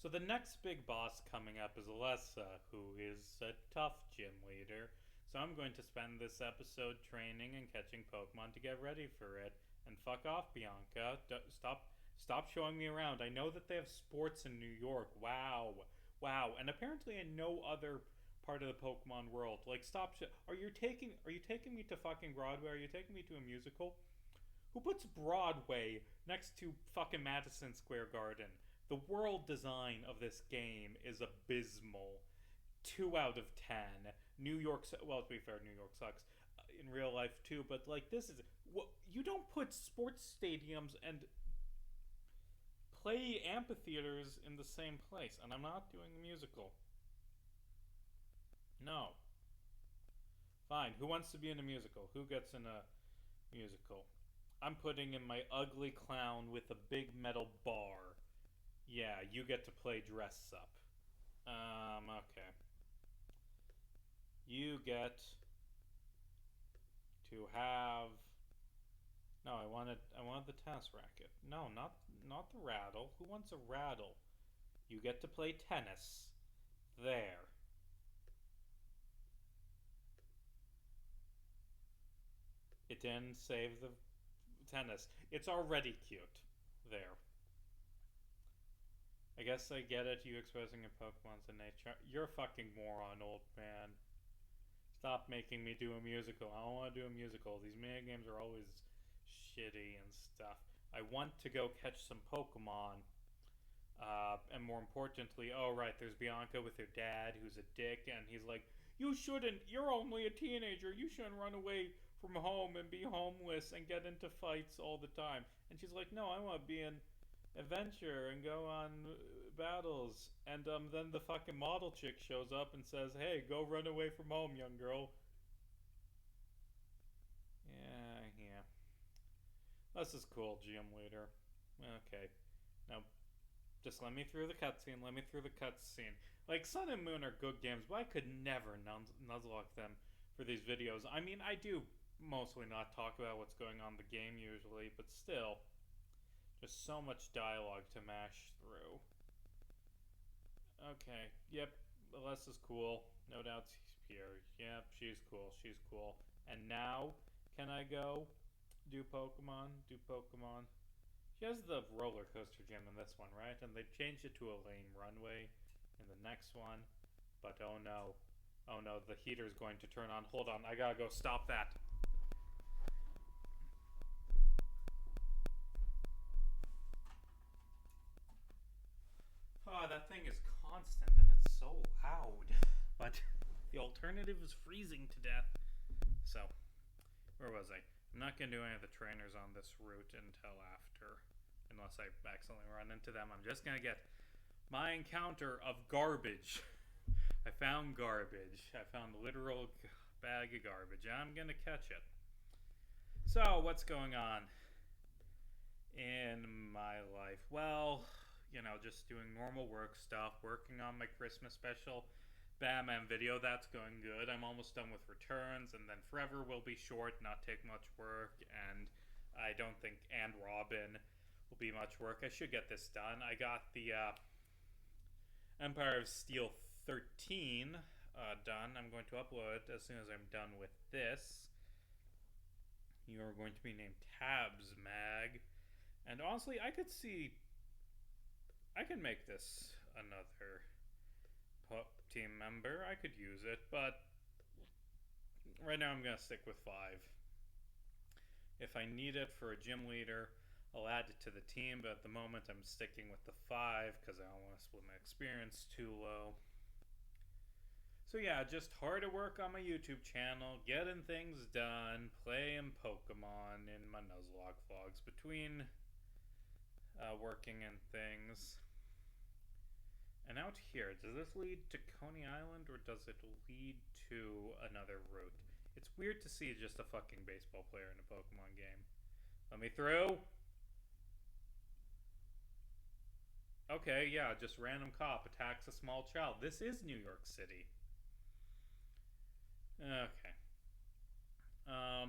So the next big boss coming up is Alessa, who is a tough gym leader. So I'm going to spend this episode training and catching Pokemon to get ready for it. And fuck off, Bianca. Stop showing me around. I know that they have sports in New York. Wow. Wow. And apparently in no other part of the Pokemon world. Like stop are you taking me to fucking Broadway? Are you taking me to a musical? Who puts Broadway next to fucking Madison Square Garden? The world design of this game is abysmal. 2 out of 10. New York, well, to be fair, New York sucks in real life too. But like, this is what you don't put sports stadiums and play amphitheaters in the same place. And I'm not doing a musical. No, fine. Who wants to be in a musical? Who gets in a musical? I'm putting in my ugly clown with a big metal bar. Yeah, you get to play dress up. Okay. You get to have. No, I wanted the tennis racket. No, not the rattle. Who wants a rattle? You get to play tennis. There. It didn't save the tennis. It's already cute. There. I guess I get it, you exposing your Pokemon to nature. You're a fucking moron, old man. Stop making me do a musical. I don't want to do a musical. These minigames are always shitty and stuff. I want to go catch some Pokemon. And more importantly, oh right, there's Bianca with her dad who's a dick, and he's like, you shouldn't, you're only a teenager, you shouldn't run away from home and be homeless and get into fights all the time. And she's like, no, I want to be an adventure and go on battles. And then the fucking model chick shows up and says, hey, go run away from home, young girl. Yeah. This is cool, GM leader. Okay. Now, just let me through the cutscene. Like, Sun and Moon are good games, but I could never Nuzlocke them for these videos. I mean, I do mostly not talk about what's going on in the game usually, but still. Just so much dialogue to mash through. Okay, yep, Alessa's cool. No doubts here. Yep, she's cool. And now, can I go do Pokemon? She has the roller coaster gym in this one, right? And they changed it to a lame runway in the next one. But oh no, the heater's going to turn on. Hold on, I gotta go stop that. Oh, that thing is constant and it's so loud. But the alternative is freezing to death. So, where was I? I'm not going to do any of the trainers on this route until after. Unless I accidentally run into them. I'm just going to get my encounter of garbage. I found garbage. I found a literal bag of garbage. I'm going to catch it. So, what's going on in my life? Well, just doing normal work stuff, working on my Christmas special Batman video. That's going good. I'm almost done with returns, and then Forever will be short, not take much work, and I don't think and Robin will be much work. I should get this done. I got the Empire of Steel 13 done. I'm going to upload it as soon as I'm done with this. You are going to be named Tabs Mag. And honestly, I can make this another team member. I could use it, but right now I'm going to stick with 5. If I need it for a gym leader, I'll add it to the team, but at the moment I'm sticking with the 5 because I don't want to split my experience too low. So yeah, just hard at work on my YouTube channel, getting things done, playing Pokemon in my Nuzlocke vlogs between working and things. And out here, does this lead to Coney Island or does it lead to another route? It's weird to see just a fucking baseball player in a Pokemon game. Let me through. Okay, yeah, just random cop attacks a small child. This is New York City. Okay.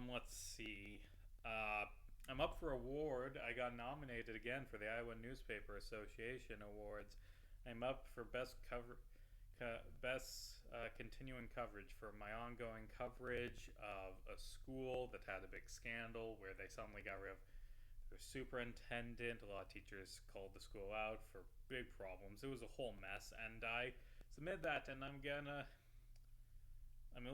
Let's see. I'm up for award. I got nominated again for the Iowa Newspaper Association Awards. I'm up for best continuing coverage for my ongoing coverage of a school that had a big scandal where they suddenly got rid of their superintendent. A lot of teachers called the school out for big problems. It was a whole mess, and I submit that, and I'm at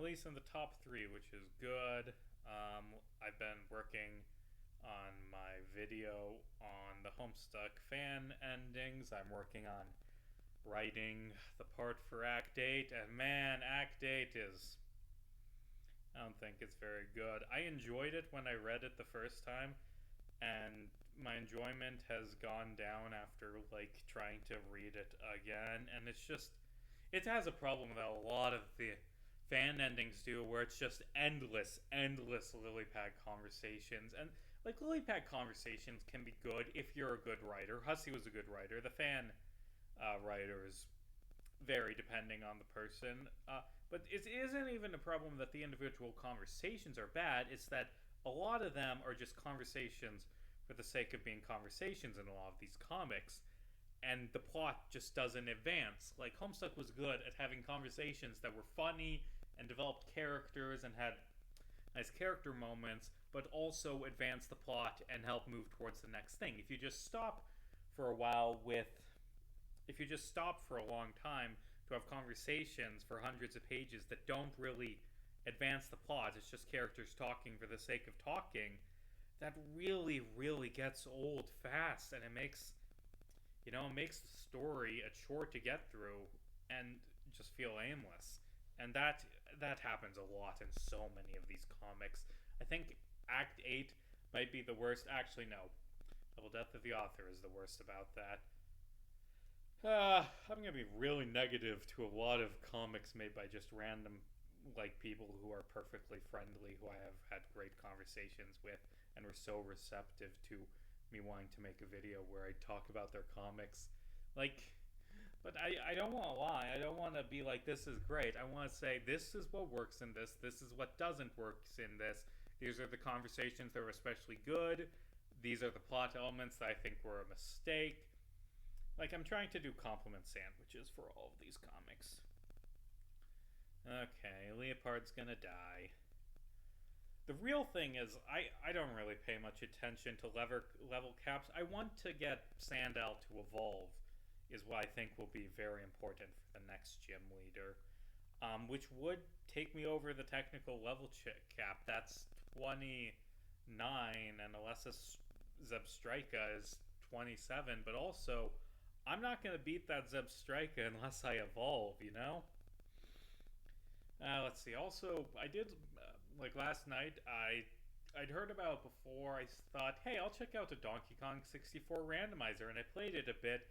least in the top 3, which is good. I've been working on my video on the Homestuck fan endings. I'm working on writing the part for Act 8, and man, Act 8 is... I don't think it's very good. I enjoyed it when I read it the first time, and my enjoyment has gone down after, like, trying to read it again, and it's just... It has a problem that a lot of the fan endings do, where it's just endless lily pad conversations. And like, lily pad conversations can be good if you're a good writer. Hussey was a good writer. The fan writers vary depending on the person, but it isn't even a problem that the individual conversations are bad. It's that a lot of them are just conversations for the sake of being conversations in a lot of these comics, and the plot just doesn't advance. Like, Homestuck was good at having conversations that were funny and developed characters and had nice character moments, but also advance the plot and help move towards the next thing. If you just stop for a long time to have conversations for hundreds of pages that don't really advance the plot, it's just characters talking for the sake of talking, that really gets old fast, and it makes the story a chore to get through and just feel aimless. And that happens a lot in so many of these comics. I think Act 8 might be the worst. Actually, no. Double Death of the Author is the worst about that. I'm going to be really negative to a lot of comics made by just random, like, people who are perfectly friendly, who I have had great conversations with, and were so receptive to me wanting to make a video where I talk about their comics. Like... But I don't want to lie. I don't want to be like, this is great. I want to say, this is what works in this. This is what doesn't work in this. These are the conversations that were especially good. These are the plot elements that I think were a mistake. Like, I'm trying to do compliment sandwiches for all of these comics. Okay, Leopard's gonna die. The real thing is, I don't really pay much attention to level caps. I want to get Sandal to evolve, is what I think will be very important for the next gym leader, which would take me over the technical level cap. That's 29, and Alessa Zebstrika is 27, but also, I'm not going to beat that Zebstrika unless I evolve, you know? Let's see, also, I did, like last night, I'd heard about it before. I thought, hey, I'll check out the Donkey Kong 64 Randomizer, and I played it a bit.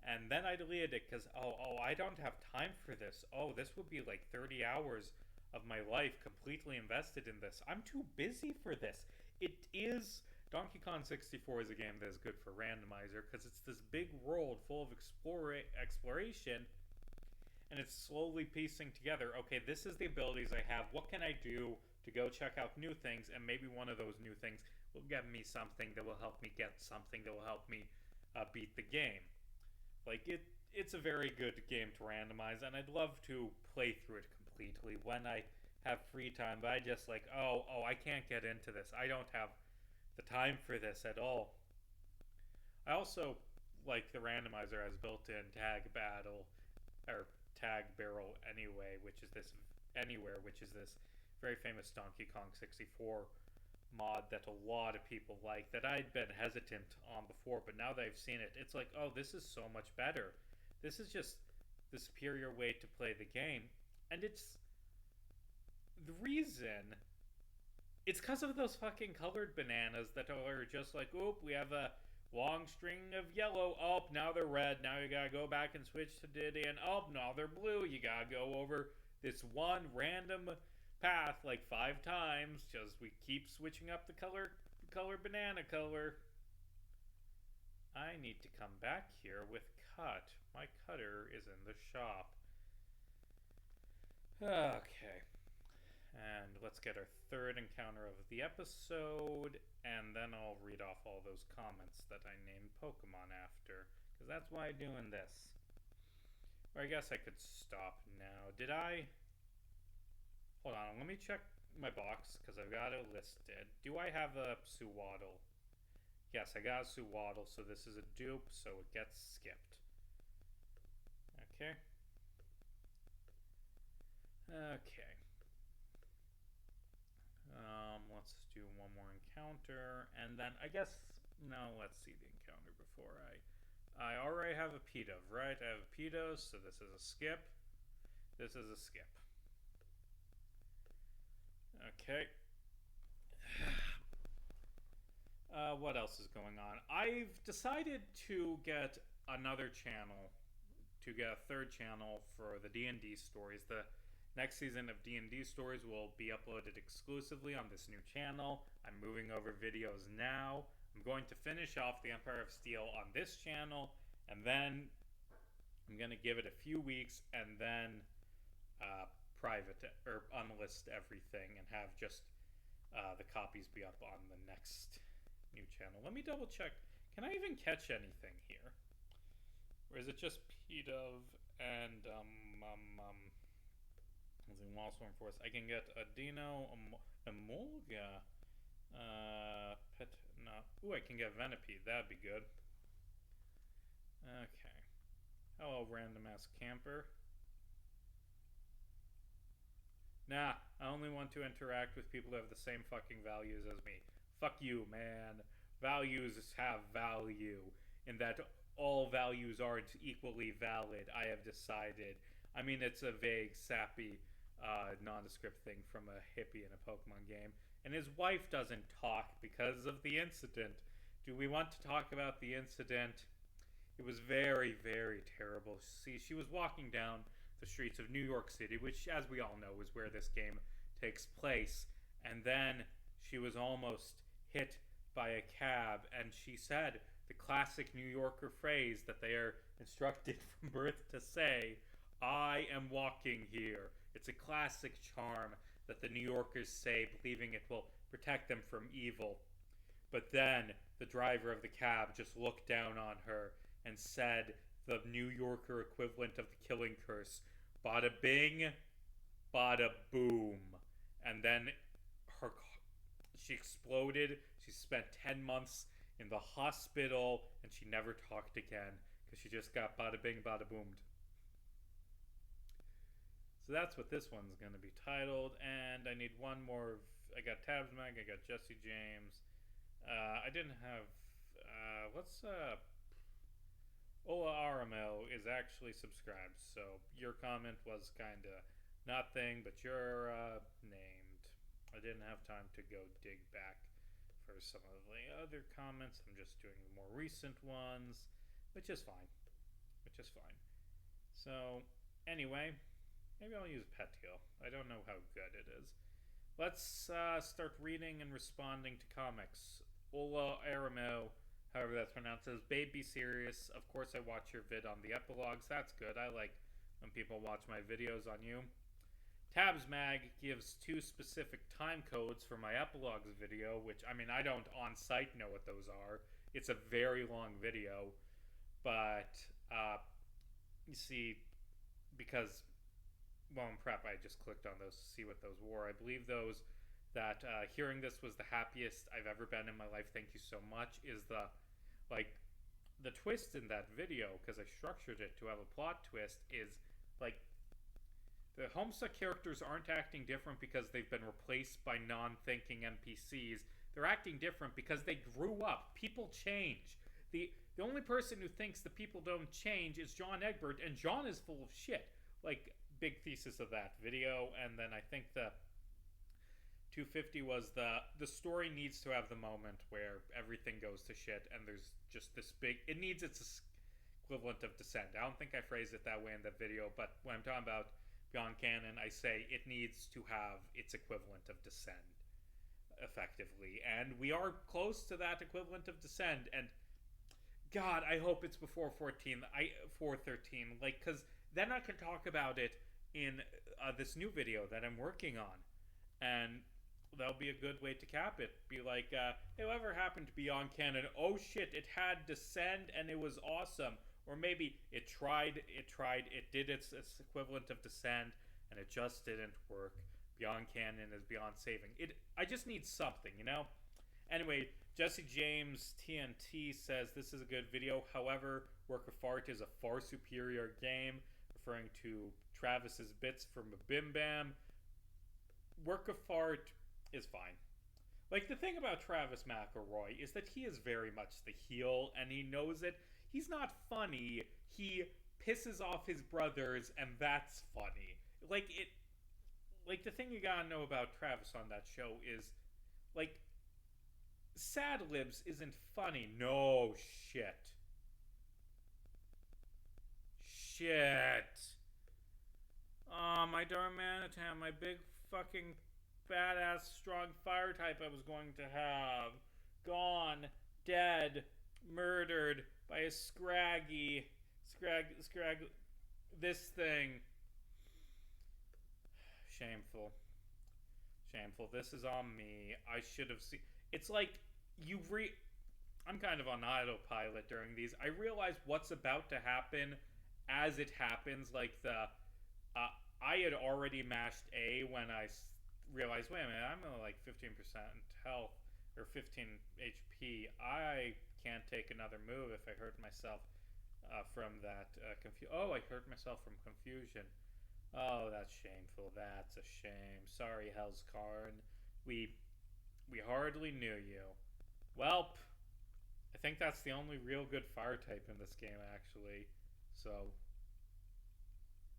And then I deleted it because, I don't have time for this. This would be like 30 hours of my life completely invested in this. I'm too busy for this. Donkey Kong 64 is a game that is good for Randomizer because it's this big world full of exploration, and it's slowly piecing together, okay, this is the abilities I have. What can I do to go check out new things? And maybe one of those new things will get me something that will help me get something that will help me beat the game. Like, it's a very good game to randomize, and I'd love to play through it completely when I have free time, but I just like, I can't get into this. I don't have the time for this at all. I also like the randomizer has built-in tag barrel anyway, which is this very famous Donkey Kong 64 mod that a lot of people like, that I'd been hesitant on before, but now that I've seen it, it's like, this is so much better. This is just the superior way to play the game. And it's the reason, it's because of those fucking colored bananas that are just like, we have a long string of yellow, now they're red, now you gotta go back and switch to Diddy, and now they're blue, you gotta go over this one random path like 5 times, because we keep switching up the color banana color. I need to come back here with cut. My cutter is in the shop. Okay. And let's get our third encounter of the episode, and then I'll read off all those comments that I named Pokemon after, because that's why I'm doing this. Or I guess I could stop now. Did I? Hold on, let me check my box because I've got it listed. Do I have a Suwaddle? Yes, I got a Suwaddle, so this is a dupe, so it gets skipped. Okay. Okay. Let's do one more encounter, and then I guess no. Let's see the encounter before I already have a Pedo, right? I have a Pedo, so this is a skip. This is a skip. Okay. What else is going on? I've decided to get another channel, to get a third channel for the D&D stories. The next season of D&D stories will be uploaded exclusively on this new channel. I'm moving over videos now. I'm going to finish off the Empire of Steel on this channel, and then I'm going to give it a few weeks and then private or unlist everything and have just the copies be up on the next new channel. Let me double check. Can I even catch anything here? Or is it just P-Dove and Lost One Force? I can get a Dino, Emolga, Pet, no. Ooh, I can get Venipede. That'd be good. Okay. Hello, random ass camper. Nah, I only want to interact with people who have the same fucking values as me. Fuck you, man. Values have value, in that all values aren't equally valid, I have decided. I mean, it's a vague, sappy, nondescript thing from a hippie in a Pokemon game. And his wife doesn't talk because of the incident. Do we want to talk about the incident? It was very, very terrible. See, she was walking down the streets of New York City, which, as we all know, is where this game takes place. And then she was almost hit by a cab, and she said the classic New Yorker phrase that they are instructed from birth to say, "I am walking here." It's a classic charm that the New Yorkers say, believing it will protect them from evil. But then the driver of the cab just looked down on her and said the New Yorker equivalent of the killing curse, "Bada bing, bada boom." And then she exploded. She spent 10 months in the hospital, and she never talked again because she just got bada bing, bada boomed. So that's what this one's going to be titled. And I need one more. I got Tabs Mag, I got Jesse James. I didn't have. Ola Aramel is actually subscribed, so your comment was kind of nothing, but you're named. I didn't have time to go dig back for some of the other comments. I'm just doing the more recent ones, which is fine. So, anyway, maybe I'll use Petio. I don't know how good it is. Let's start reading and responding to comics. Ola Aramel, however that's pronounced, says, "Babe, be serious. Of course I watch your vid on the epilogues. That's good. I like when people watch my videos on you." Tabs Mag gives 2 specific time codes for my epilogues video, which, I mean, I don't on site know what those are. It's a very long video, but you see, because, well, in prep, I just clicked on those to see what those were. I believe those that hearing this was the happiest I've ever been in my life, thank you so much, is the twist in that video, because I structured it to have a plot twist, is like the Homestuck characters aren't acting different because they've been replaced by non-thinking NPCs. They're acting different because they grew up. People change. The only person who thinks the people don't change is John Egbert, and John is full of shit. Like, big thesis of that video. And then I think the 250 was the story needs to have the moment where everything goes to shit, and there's just this big, it needs its equivalent of Descent. I don't think I phrased it that way in the video, but when I'm talking about Beyond Canon, I say it needs to have its equivalent of Descend, effectively. And we are close to that equivalent of Descend, and God, I hope it's before 413, like, because then I can talk about it in this new video that I'm working on, and that'll be a good way to cap it. Be like, hey, whatever happened to Beyond Canon? Oh shit, it had Descend and it was awesome. Or maybe it did its equivalent of Descent, and it just didn't work. Beyond Canon is beyond saving. I just need something, you know? Anyway, Jesse James TNT says this is a good video. However, Work of Art is a far superior game, referring to Travis's bits from a Bim Bam. Work of Art is fine. Like, the thing about Travis McElroy is that he is very much the heel, and he knows it. He's not funny. He pisses off his brothers, and that's funny. Like, the thing you gotta know about Travis on that show is, like, Sad Libs isn't funny. No shit. Shit. Oh, my Darmanitan, my big fucking badass strong fire type I was going to have. Gone. Dead. Murdered by a scraggy. This thing. Shameful. This is on me. I should have seen. It's like I'm kind of on autopilot during these. I realize what's about to happen as it happens. Like I had already mashed A when I realized, wait a minute, I'm only like 15% health or 15 HP. I can't take another move if I hurt myself from that Oh, I hurt myself from confusion. Oh, that's shameful. That's a shame. Sorry, Hellskarn. We hardly knew you. Welp. I think that's the only real good fire type in this game, actually. So,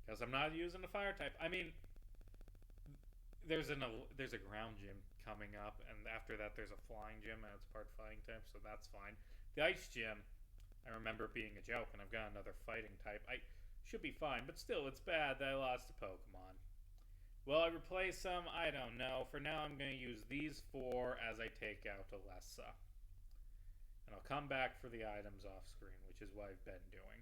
because I'm not using the fire type. I mean, there's a ground gym coming up, and after that there's a flying gym, and it's part fighting type, so that's fine. The ice gym, I remember being a joke, and I've got another fighting type. I should be fine, but still, it's bad that I lost a Pokemon. Will I replace them? I don't know. For now, I'm going to use these 4 as I take out Alessa. And I'll come back for the items off screen, which is what I've been doing.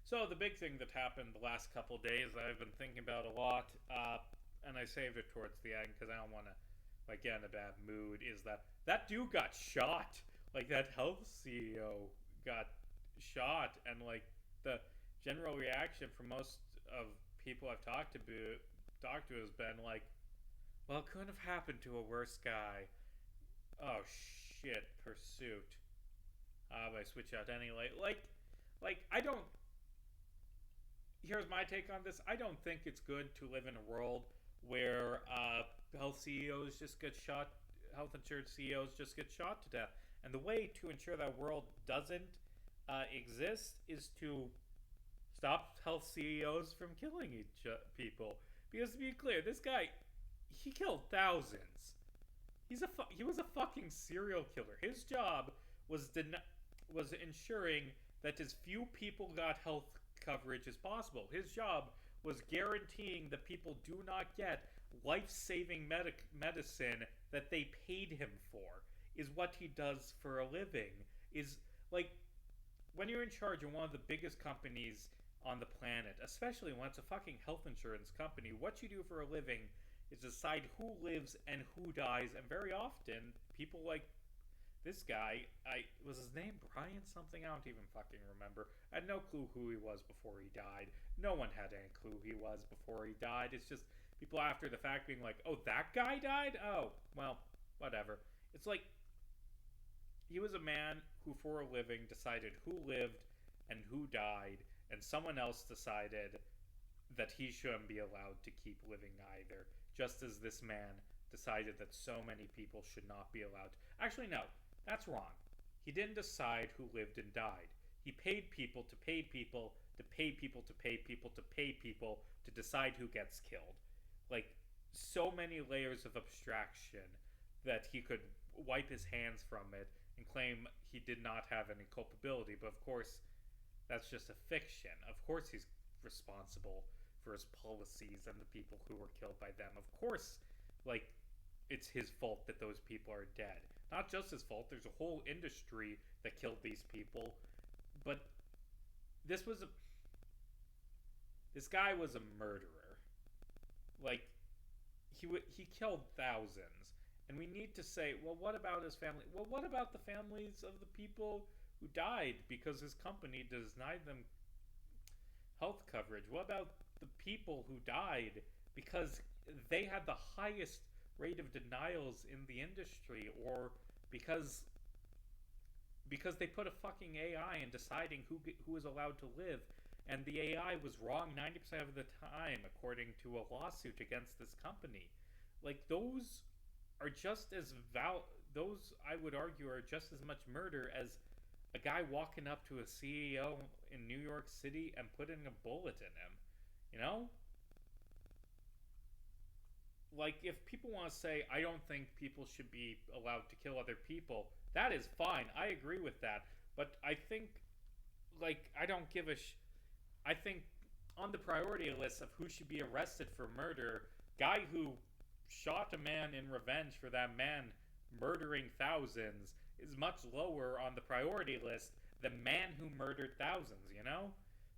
So, the big thing that happened the last couple days that I've been thinking about a lot, and I saved it towards the end because I don't want to get in a bad mood, is that dude got shot. Like, that health CEO got shot, and like the general reaction from most of people I've talked to has been like, well, it couldn't have happened to a worse guy. Oh shit, Pursuit. But I switch out anyway. Like I don't. Here's my take on this. I don't think it's good to live in a world where health CEOs just get shot. Health insurance CEOs just get shot to death. And the way to ensure that world doesn't exist is to stop health CEOs from killing people. Because to be clear, this guy, he killed thousands. He was a fucking serial killer. His job was ensuring that as few people got health coverage as possible. His job was guaranteeing that people do not get life-saving medicine that they paid him for. Is what he does for a living. Is like, when you're in charge of one of the biggest companies on the planet, especially when it's a fucking health insurance company, what you do for a living is decide who lives and who dies, and very often, people like this guy, was his name Brian something? I don't even fucking remember. I had no clue who he was before he died. No one had any clue who he was before he died. It's just people after the fact being like, oh, that guy died? Oh, well, whatever. It's like, he was a man who for a living decided who lived and who died, and someone else decided that he shouldn't be allowed to keep living either, just as this man decided that so many people should not be allowed. Actually, no, that's wrong. He didn't decide who lived and died. He paid people to pay people to pay people to pay people to pay people to decide who gets killed. Like, so many layers of abstraction that he could wipe his hands from it and claim he did not have any culpability. But of course, that's just a fiction. Of course he's responsible for his policies and the people who were killed by them. Of course, like, it's his fault that those people are dead. Not just his fault. There's a whole industry that killed these people. But this guy was a murderer. Like, he killed thousands. And we need to say, well, what about his family? Well, what about the families of the people who died because his company denied them health coverage? What about the people who died because they had the highest rate of denials in the industry, or because they put a fucking AI in deciding who is allowed to live, and the AI was wrong 90% of the time, according to a lawsuit against this company. Like, those are just as those, I would argue, are just as much murder as a guy walking up to a CEO in New York City and putting a bullet in him. You know? Like, if people want to say, I don't think people should be allowed to kill other people, that is fine. I agree with that. But I think, like, I don't give a I think on the priority list of who should be arrested for murder, guy who shot a man in revenge for that man murdering thousands is much lower on the priority list than man who murdered thousands, you know?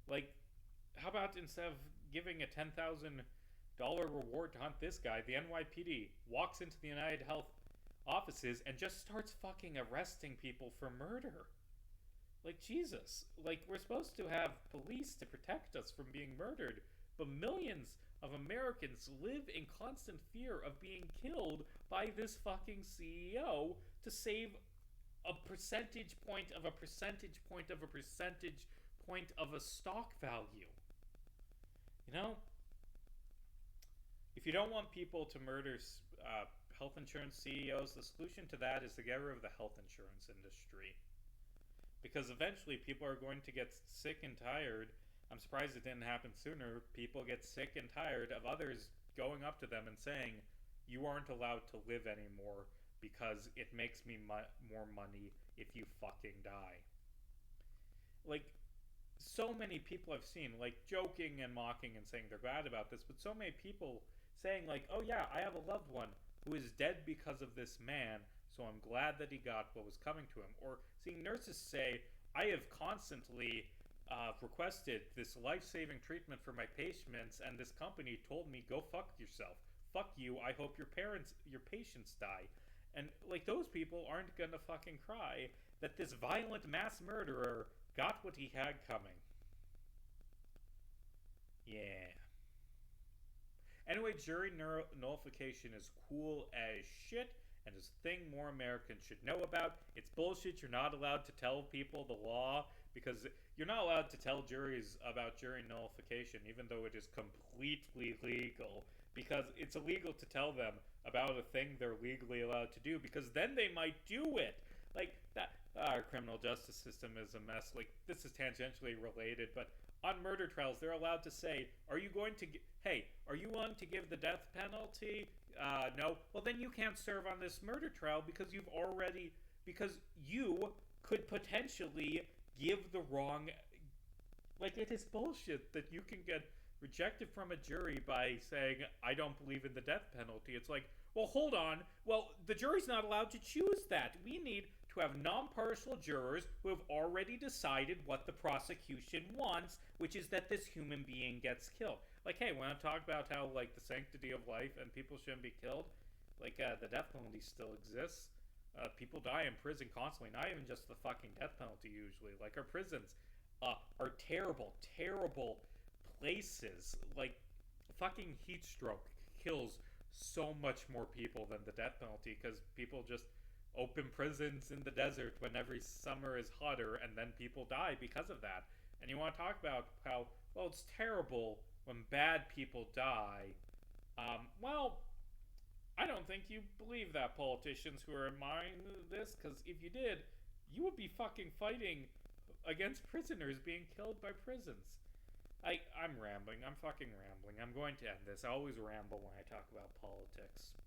Like, how about instead of giving a $10,000 reward to hunt this guy, the NYPD walks into the United Health offices and just starts fucking arresting people for murder? Like, Jesus. Like, we're supposed to have police to protect us from being murdered, but millions of Americans live in constant fear of being killed by this fucking CEO to save a percentage point of a percentage point of a percentage point of a stock value. You know? If you don't want people to murder health insurance CEOs, the solution to that is to get rid of the health insurance industry. Because eventually people are going to get sick and tired. I'm surprised it didn't happen sooner. People get sick and tired of others going up to them and saying, you aren't allowed to live anymore because it makes me more money if you fucking die. Like, so many people I've seen, like, joking and mocking and saying they're glad about this, but so many people saying, like, oh yeah, I have a loved one who is dead because of this man, so I'm glad that he got what was coming to him. Or seeing nurses say, I have constantly requested this life-saving treatment for my patients, and this company told me, go fuck yourself. Fuck you, I hope your patients die. And, like, those people aren't gonna fucking cry that this violent mass murderer got what he had coming. Yeah. Anyway, jury nullification is cool as shit and is a thing more Americans should know about. It's bullshit. You're not allowed to tell people the law because you're not allowed to tell juries about jury nullification, even though it is completely legal. Because it's illegal to tell them about a thing they're legally allowed to do, because then they might do it. Like, that, our criminal justice system is a mess. Like, this is tangentially related, but on murder trials, they're allowed to say, are you going to, hey, are you willing to give the death penalty? No. Well, then you can't serve on this murder trial because you could potentially give the wrong, like, it is bullshit that you can get rejected from a jury by saying, I don't believe in the death penalty. It's like, well, hold on. Well, the jury's not allowed to choose that. We need to have non-partial jurors who have already decided what the prosecution wants, which is that this human being gets killed. Like, hey, when I talk about how, like, the sanctity of life and people shouldn't be killed, like, the death penalty still exists. People die in prison constantly, not even just the fucking death penalty usually. Like, our prisons are terrible, terrible places. Like, fucking heat stroke kills so much more people than the death penalty because people just open prisons in the desert when every summer is hotter, and then people die because of that. And you want to talk about how, well, it's terrible when bad people die. Well, I don't think you believe that, politicians who are admiring this, because if you did, you would be fucking fighting against prisoners being killed by prisons. I'm rambling. I'm fucking rambling. I'm going to end this. I always ramble when I talk about politics.